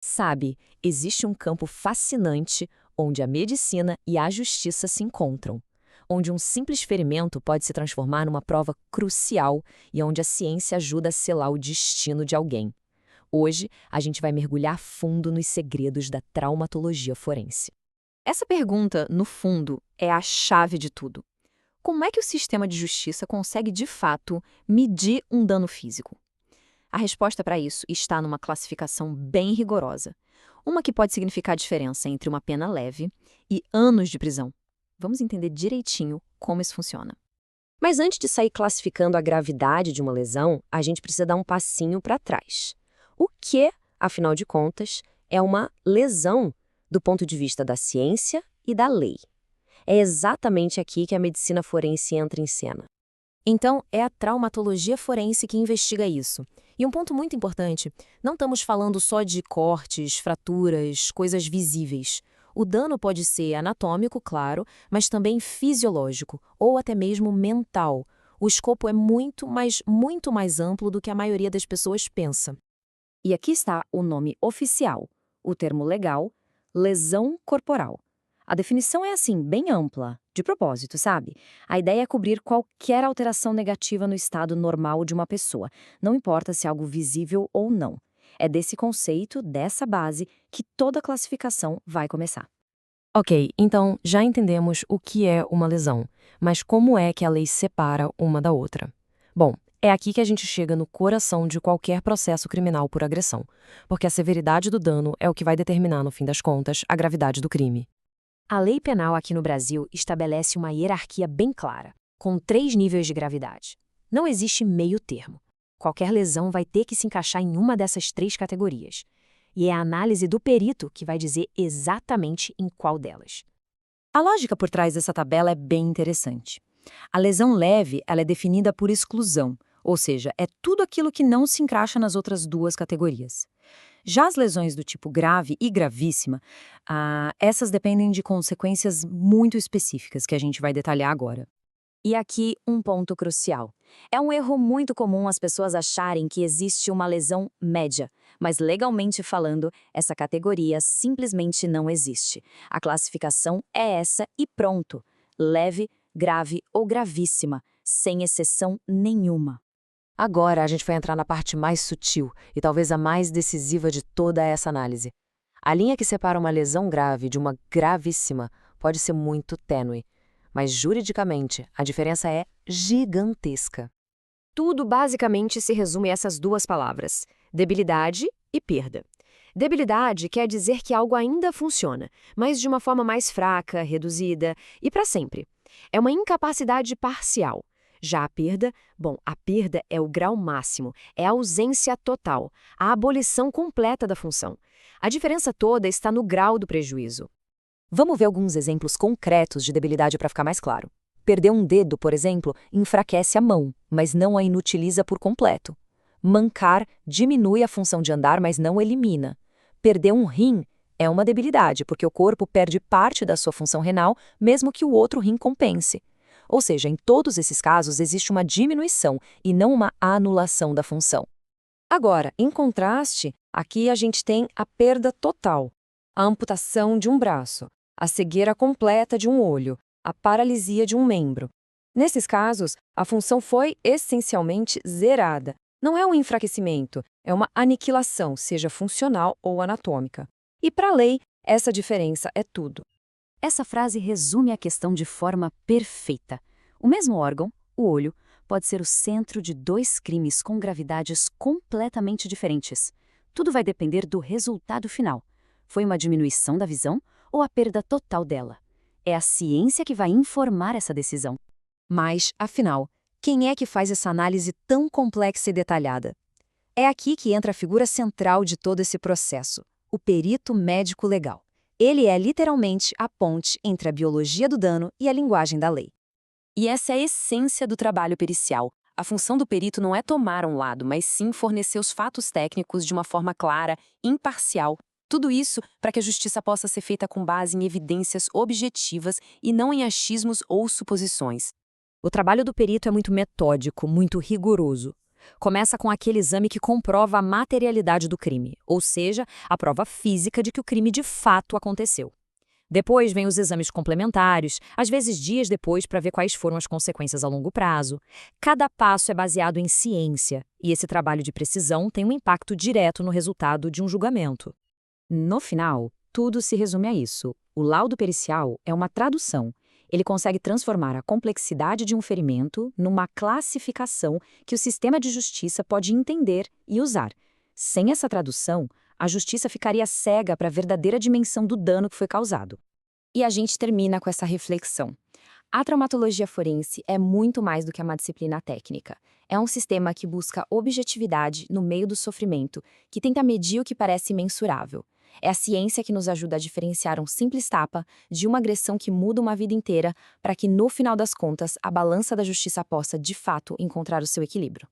Sabe, existe um campo fascinante onde a medicina e a justiça se encontram, onde um simples ferimento pode se transformar numa prova crucial e onde a ciência ajuda a selar o destino de alguém. Hoje, a gente vai mergulhar fundo nos segredos da traumatologia forense. Essa pergunta, no fundo, é a chave de tudo. Como é que o sistema de justiça consegue, de fato, medir um dano físico? A resposta para isso está numa classificação bem rigorosa. Uma que pode significar a diferença entre uma pena leve e anos de prisão. Vamos entender direitinho como isso funciona. Mas antes de sair classificando a gravidade de uma lesão, a gente precisa dar um passinho para trás. O que, afinal de contas, é uma lesão do ponto de vista da ciência e da lei? É exatamente aqui que a medicina forense entra em cena. Então, é a traumatologia forense que investiga isso. E um ponto muito importante, não estamos falando só de cortes, fraturas, coisas visíveis. O dano pode ser anatômico, claro, mas também fisiológico, ou até mesmo mental. O escopo é muito mais amplo do que a maioria das pessoas pensa. E aqui está o nome oficial, o termo legal, lesão corporal. A definição é assim, bem ampla, de propósito, sabe? A ideia é cobrir qualquer alteração negativa no estado normal de uma pessoa, não importa se é algo visível ou não. É desse conceito, dessa base, que toda a classificação vai começar. Ok, então já entendemos o que é uma lesão, mas como é que a lei separa uma da outra? Bom, é aqui que a gente chega no coração de qualquer processo criminal por agressão, porque a severidade do dano é o que vai determinar, no fim das contas, a gravidade do crime. A lei penal aqui no Brasil estabelece uma hierarquia bem clara, com 3 níveis de gravidade. Não existe meio termo. Qualquer lesão vai ter que se encaixar em uma dessas 3 categorias. E é a análise do perito que vai dizer exatamente em qual delas. A lógica por trás dessa tabela é bem interessante. A lesão leve, ela é definida por exclusão, ou seja, é tudo aquilo que não se encaixa nas outras 2 categorias. Já as lesões do tipo grave e gravíssima, essas dependem de consequências muito específicas que a gente vai detalhar agora. E aqui um ponto crucial. É um erro muito comum as pessoas acharem que existe uma lesão média, mas legalmente falando, essa categoria simplesmente não existe. A classificação é essa e pronto. Leve, grave ou gravíssima, sem exceção nenhuma. Agora a gente vai entrar na parte mais sutil e talvez a mais decisiva de toda essa análise. A linha que separa uma lesão grave de uma gravíssima pode ser muito tênue, mas juridicamente a diferença é gigantesca. Tudo basicamente se resume a essas 2 palavras: debilidade e perda. Debilidade quer dizer que algo ainda funciona, mas de uma forma mais fraca, reduzida e para sempre. É uma incapacidade parcial. Já a perda é o grau máximo, é a ausência total, a abolição completa da função. A diferença toda está no grau do prejuízo. Vamos ver alguns exemplos concretos de debilidade para ficar mais claro. Perder um dedo, por exemplo, enfraquece a mão, mas não a inutiliza por completo. Mancar diminui a função de andar, mas não elimina. Perder um rim é uma debilidade, porque o corpo perde parte da sua função renal, mesmo que o outro rim compense. Ou seja, em todos esses casos existe uma diminuição e não uma anulação da função. Agora, em contraste, aqui a gente tem a perda total, a amputação de um braço, a cegueira completa de um olho, a paralisia de um membro. Nesses casos, a função foi essencialmente zerada. Não é um enfraquecimento, é uma aniquilação, seja funcional ou anatômica. E para a lei, essa diferença é tudo. Essa frase resume a questão de forma perfeita. O mesmo órgão, o olho, pode ser o centro de 2 crimes com gravidades completamente diferentes. Tudo vai depender do resultado final. Foi uma diminuição da visão ou a perda total dela? É a ciência que vai informar essa decisão. Mas, afinal, quem é que faz essa análise tão complexa e detalhada? É aqui que entra a figura central de todo esse processo, o perito médico legal. Ele é literalmente a ponte entre a biologia do dano e a linguagem da lei. E essa é a essência do trabalho pericial. A função do perito não é tomar um lado, mas sim fornecer os fatos técnicos de uma forma clara, imparcial. Tudo isso para que a justiça possa ser feita com base em evidências objetivas e não em achismos ou suposições. O trabalho do perito é muito metódico, muito rigoroso. Começa com aquele exame que comprova a materialidade do crime, ou seja, a prova física de que o crime de fato aconteceu. Depois vem os exames complementares, às vezes dias depois para ver quais foram as consequências a longo prazo. Cada passo é baseado em ciência, e esse trabalho de precisão tem um impacto direto no resultado de um julgamento. No final, tudo se resume a isso. O laudo pericial é uma tradução. Ele consegue transformar a complexidade de um ferimento numa classificação que o sistema de justiça pode entender e usar. Sem essa tradução, a justiça ficaria cega para a verdadeira dimensão do dano que foi causado. E a gente termina com essa reflexão. A traumatologia forense é muito mais do que uma disciplina técnica. É um sistema que busca objetividade no meio do sofrimento, que tenta medir o que parece imensurável. É a ciência que nos ajuda a diferenciar um simples tapa de uma agressão que muda uma vida inteira, para que, no final das contas, a balança da justiça possa, de fato, encontrar o seu equilíbrio.